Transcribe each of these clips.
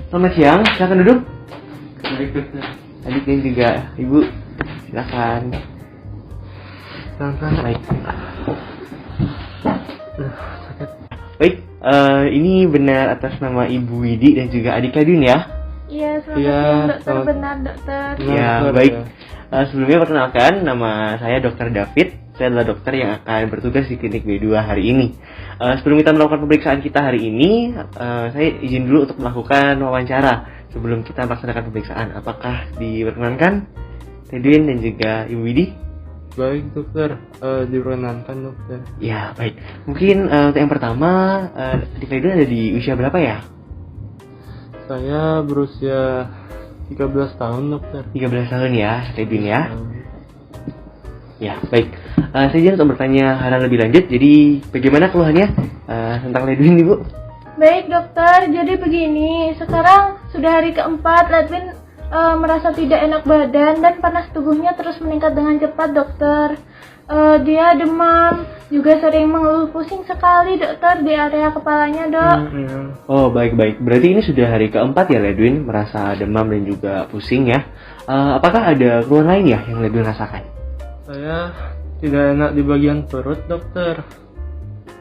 Selamat siang, silakan duduk. Baik dokter. Adik dan juga ibu, silakan. Baik. Baik, ini benar atas nama Ibu Widi dan juga adik Kadin ya? Iya, selamat siang dokter. Benar dokter. Ya, baik. Sebelumnya perkenalkan, nama saya Dr. David. Saya adalah dokter yang akan bertugas di klinik B2 hari ini. Sebelum kita melakukan pemeriksaan kita hari ini, saya izin dulu untuk melakukan wawancara sebelum kita melaksanakan pemeriksaan. Apakah diperkenankan, Tedwin dan juga Ibu Widi? Baik dokter, diperkenankan dokter. Ya, baik. Mungkin untuk yang pertama, adik Tedwin ada di usia berapa ya? Saya berusia 13 tahun dokter. 13 tahun ya, Tedwin ya? Ya, baik. Saya izin untuk bertanya hal lebih lanjut. Jadi, bagaimana keluhannya tentang Ledwin, Ibu? Baik dokter, jadi begini. Sekarang sudah hari keempat, Ledwin merasa tidak enak badan dan panas tubuhnya terus meningkat dengan cepat dokter. Dia demam, juga sering mengeluh pusing sekali dokter di area kepalanya dok. Oh, baik-baik. Berarti ini sudah hari keempat ya Ledwin merasa demam dan juga pusing ya. Apakah ada keluhan lain ya yang Ledwin rasakan? Saya tidak enak di bagian perut dokter.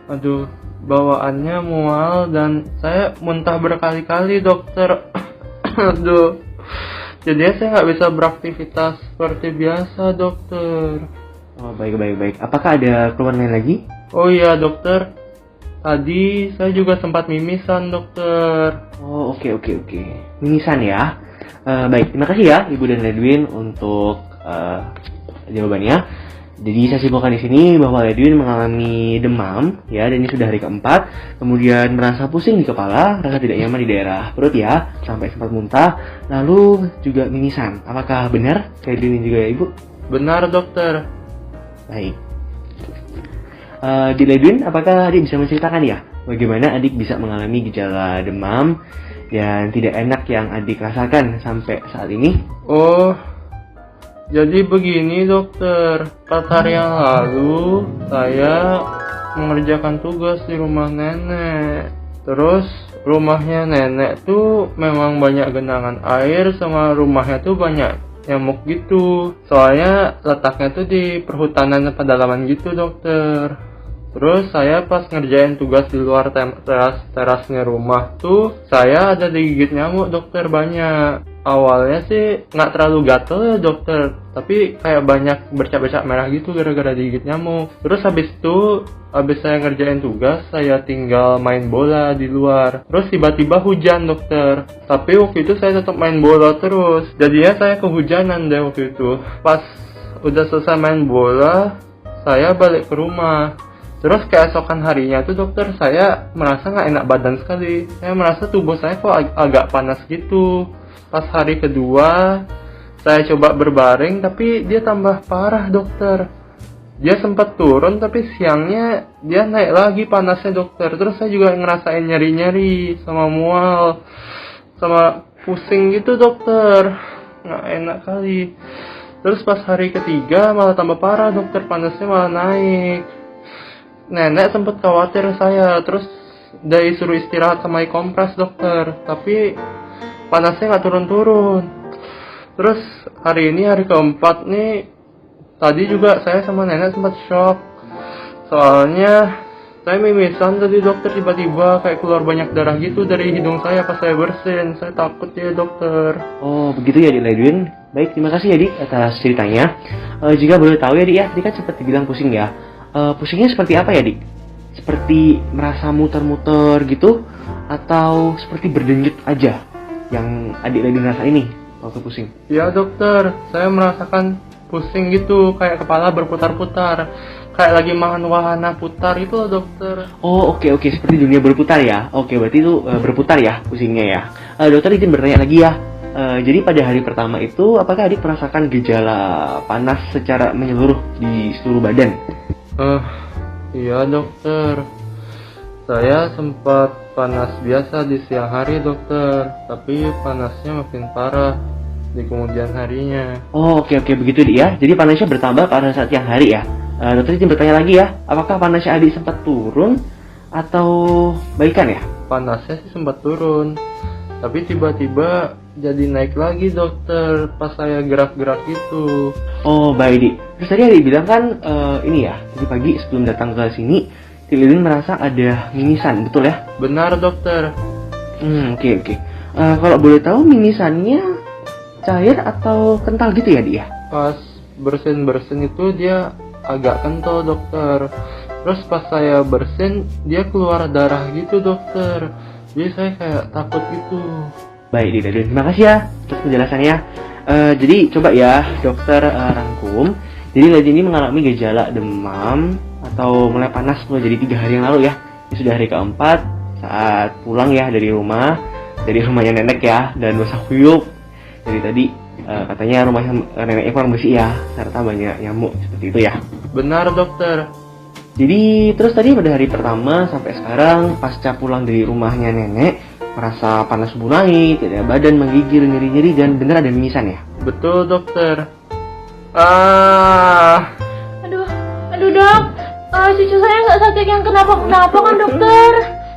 Aduh, bawaannya mual dan saya muntah berkali-kali dokter. Aduh, jadi saya nggak bisa beraktivitas seperti biasa dokter. Oh, baik. Apakah ada keluhan lain lagi? Oh iya dokter, tadi saya juga sempat mimisan dokter. Oh, oke. Mimisan ya. Baik, terima kasih ya Ibu dan Ledwin untuk jawabannya. Jadi saya simpulkan di sini bahwa Ledwin mengalami demam ya, dan ini sudah hari keempat. Kemudian merasa pusing di kepala, rasa tidak nyaman di daerah perut ya, sampai sempat muntah, lalu juga mimisan. Apakah benar Ledwin juga ya Ibu? Benar dokter. Baik. Di Ledwin, apakah adik bisa menceritakan ya bagaimana adik bisa mengalami gejala demam dan tidak enak yang adik rasakan sampai saat ini? Oh, jadi begini dokter, 4 hari yang lalu saya mengerjakan tugas di rumah nenek. Terus rumahnya nenek tuh memang banyak genangan air, sama rumahnya tuh banyak nyamuk gitu. Soalnya letaknya tuh di perhutanan pedalaman gitu dokter. Terus saya pas ngerjain tugas di luar terasnya rumah tuh, saya ada digigit nyamuk dokter banyak. Awalnya sih nggak terlalu gatel ya dokter, tapi kayak banyak bercak-bercak merah gitu gara-gara digigit nyamuk. Terus habis saya ngerjain tugas, saya tinggal main bola di luar. Terus tiba-tiba hujan dokter, tapi waktu itu saya tetap main bola terus. Jadinya saya kehujanan deh waktu itu. Pas udah selesai main bola, saya balik ke rumah. Terus keesokan harinya tuh dokter, saya merasa nggak enak badan sekali. Saya merasa tubuh saya kok agak panas gitu. Pas hari kedua, saya coba berbaring, tapi dia tambah parah dokter. Dia sempat turun, tapi siangnya dia naik lagi panasnya dokter. Terus saya juga ngerasain nyeri-nyeri, sama mual, sama pusing gitu dokter. Nggak enak kali. Terus pas hari ketiga malah tambah parah dokter, panasnya malah naik. Nenek sempat khawatir saya, terus dia suruh istirahat sama kompres dokter, tapi panasnya nggak turun-turun. Terus hari ini hari keempat nih, tadi juga saya sama nenek sempat shock. Soalnya saya mimisan tadi dokter, tiba-tiba kayak keluar banyak darah gitu dari hidung saya pas saya bersin. Saya takut ya dokter. Oh, begitu ya Dik Ledwin. Baik, terima kasih ya Dik atas ceritanya. Jika boleh tahu ya Dik ya, Dik kan sempat dibilang pusing ya. Pusingnya seperti apa ya Dik? Seperti merasa muter-muter gitu, atau seperti berdenyut aja yang adik Ledwin rasa ini waktu pusing? Ya dokter, saya merasakan pusing gitu, kayak kepala berputar-putar, kayak lagi makan wahana putar itu loh dokter. Oh, oke, seperti dunia berputar ya. Oke, berarti itu berputar ya pusingnya ya. Dokter izin bertanya lagi ya. Jadi pada hari pertama itu, apakah adik merasakan gejala panas secara menyeluruh di seluruh badan? Iya dokter, saya sempat panas biasa di siang hari dokter, tapi panasnya makin parah di kemudian harinya. Oh, oke, begitu Dik ya. Jadi panasnya bertambah pada saat siang hari ya. Dokter izin bertanya lagi ya, apakah panasnya adik sempat turun atau baikan ya? Panasnya sih sempat turun, Tapi tiba-tiba jadi naik lagi dokter pas saya gerak-gerak itu. Oh baik Dik. Terus tadi Adik bilang kan ini ya, tadi pagi sebelum datang ke sini, Lilin merasa ada mimisan, betul ya? Benar dokter. Oke. Kalau boleh tahu mimisannya cair atau kental gitu ya Dik ya? Pas bersin itu dia agak kental dokter. Terus pas saya bersin dia keluar darah gitu dokter. Jadi saya kayak takut gitu. Baik Dik Lilin, terima kasih ya atas penjelasannya. Jadi coba ya dokter rangkum. Jadi Lilin ini mengalami gejala demam atau mulai panas tuh jadi 3 hari yang lalu ya. Ini sudah hari keempat saat pulang ya dari rumahnya nenek ya, dan basah kuyup. Jadi tadi katanya rumah neneknya kurang bersih ya, serta banyak nyamuk seperti itu ya. Benar dokter. Jadi terus tadi pada hari pertama sampai sekarang pasca pulang dari rumahnya nenek merasa panas tubuh naik, tidak badan menggigil, nyeri-nyeri, dan benar ada mimisan ya? Betul dokter. Aduh dok, cucu saya nggak sakit yang kenapa-kenapa kan dokter?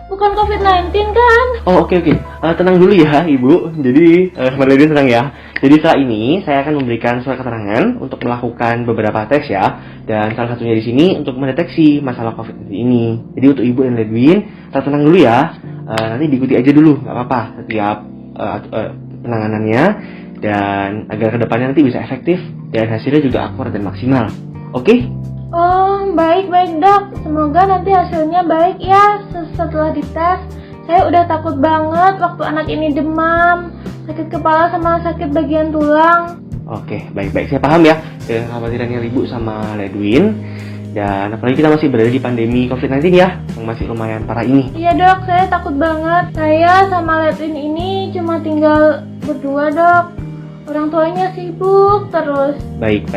Bukan COVID-19 kan? Oh oke. Tenang dulu ya ibu. Jadi Lilin tenang ya. Jadi setelah ini saya akan memberikan surat keterangan untuk melakukan beberapa tes ya. Dan salah satunya di sini untuk mendeteksi masalah COVID ini. Jadi untuk ibu dan Lilin, tenang dulu ya. Nanti diikuti aja dulu, nggak apa-apa setiap penanganannya. Dan agar kedepannya nanti bisa efektif dan hasilnya juga akurat dan maksimal. Oke? Oh, baik dok. Semoga nanti hasilnya baik ya. Setelah dites, saya udah takut banget waktu anak ini demam, sakit kepala sama sakit bagian tulang. Oke, baik. Saya paham ya kekhawatirannya Ibu sama Ledwin. Dan apalagi kita masih berada di pandemi COVID-19 ya, yang masih lumayan parah ini. Iya dok, saya takut banget. Saya sama Ledwin ini cuma tinggal berdua dok. Orang tuanya sibuk terus. Baik.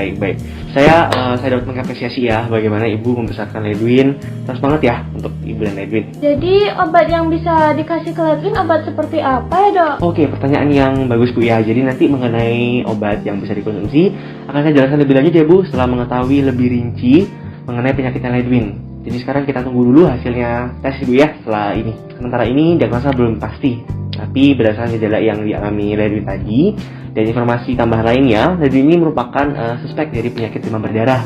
Saya dapat mengapresiasi ya bagaimana ibu membesarkan Ledwin. Terus banget ya untuk ibu dan Ledwin. Jadi obat yang bisa dikasih ke Ledwin obat seperti apa ya dok? Oke, pertanyaan yang bagus Bu ya. Jadi nanti mengenai obat yang bisa dikonsumsi akan saya jelaskan lebih lanjut ya Bu setelah mengetahui lebih rinci mengenai penyakitnya Ledwin. Jadi sekarang kita tunggu dulu hasilnya tes Ibu ya setelah ini. Sementara ini diagnosa belum pasti, tapi berdasarkan gejala yang dialami Ledwin tadi dan informasi tambahan lainnya, Ledwin ini merupakan suspek dari penyakit demam berdarah,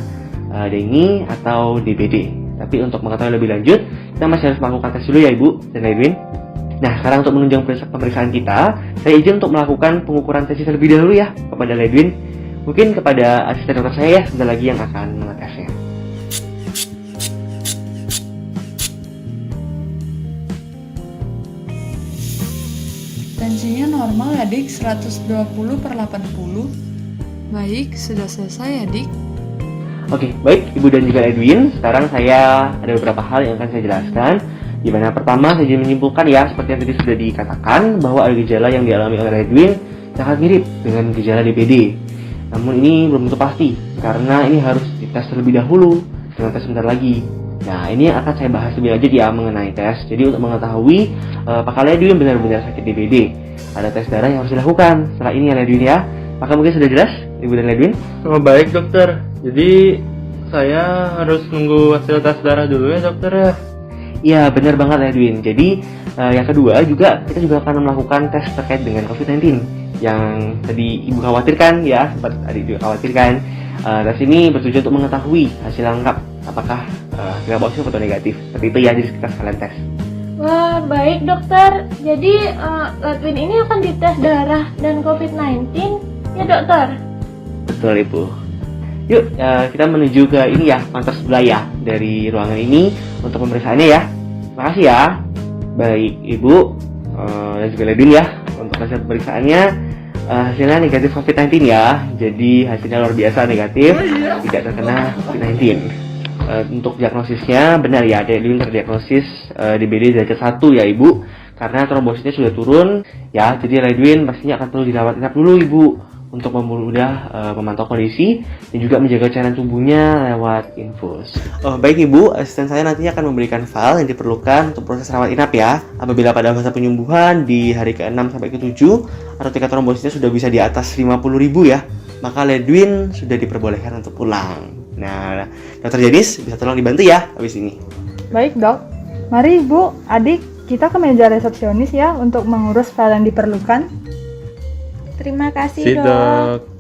dengue atau DBD. Tapi untuk mengetahui lebih lanjut, kita masih harus melakukan tes dulu ya Ibu dan Ledwin. Nah, sekarang untuk menunjang pemeriksaan kita, saya izin untuk melakukan pengukuran tensi terlebih dahulu ya kepada Ledwin. Mungkin kepada asisten dokter saya ya, sebentar lagi yang akan mengetesnya. Tensinya normal ya dik, 120/80. Baik, sudah selesai ya dik. Oke, baik Ibu dan juga Edwin. Sekarang saya ada beberapa hal yang akan saya jelaskan. Di mana pertama saya ingin menyimpulkan ya, seperti yang tadi sudah dikatakan bahwa ada gejala yang dialami oleh Edwin sangat mirip dengan gejala DBD. Namun ini belum tentu pasti, karena ini harus dites terlebih dahulu dengan tes sebentar lagi. Nah, ini yang akan saya bahas lebih lanjut ya mengenai tes. Jadi untuk mengetahui apakah Ledwin benar-benar sakit DBD, ada tes darah yang harus dilakukan. Setelah ini ya Ledwin ya. Apakah mungkin sudah jelas Ibu dan Ledwin? Oh, baik dokter. Jadi saya harus nunggu hasil tes darah dulu ya dokter ya. Iya, benar banget Ledwin. Jadi yang kedua juga kita juga akan melakukan tes terkait dengan COVID-19 yang tadi Ibu khawatirkan ya, sempat adik juga khawatirkan. Tes ini bertujuan untuk mengetahui hasil lengkap apakah hasilnya positif atau negatif. Seperti itu ya, jadi kita sekalian tes. Wah, baik dokter. Jadi Ledwin ini akan dites darah dan COVID-19 ya dokter? Betul Ibu. Yuk, kita menuju ke ini ya, kantor sebelah ya dari ruangan ini untuk pemeriksaannya ya. Makasih ya. Baik Ibu dan juga Ledwin ya, untuk hasil pemeriksaannya hasilnya negatif COVID-19 ya. Jadi hasilnya luar biasa negatif, tidak terkena COVID-19. Untuk diagnosisnya benar ya, Ledwin terdiagnosis DBD derajat 1 ya Ibu. Karena trombositnya sudah turun ya, jadi Ledwin pastinya akan perlu dirawat inap dulu Ibu untuk mempermudah memantau kondisi dan juga menjaga cairan tubuhnya lewat infus. Oh, baik Ibu, asisten saya nanti akan memberikan file yang diperlukan untuk proses rawat inap ya. Apabila pada masa penyembuhan di hari ke-6 sampai ke-7 atau tingkat trombositnya sudah bisa di atas 50.000 ya, maka Ledwin sudah diperbolehkan untuk pulang. Nah, Dokter Janis bisa tolong dibantu ya habis ini. Baik dok. Mari ibu, adik, Kita ke meja resepsionis ya untuk mengurus file yang diperlukan. Terima kasih, Dok.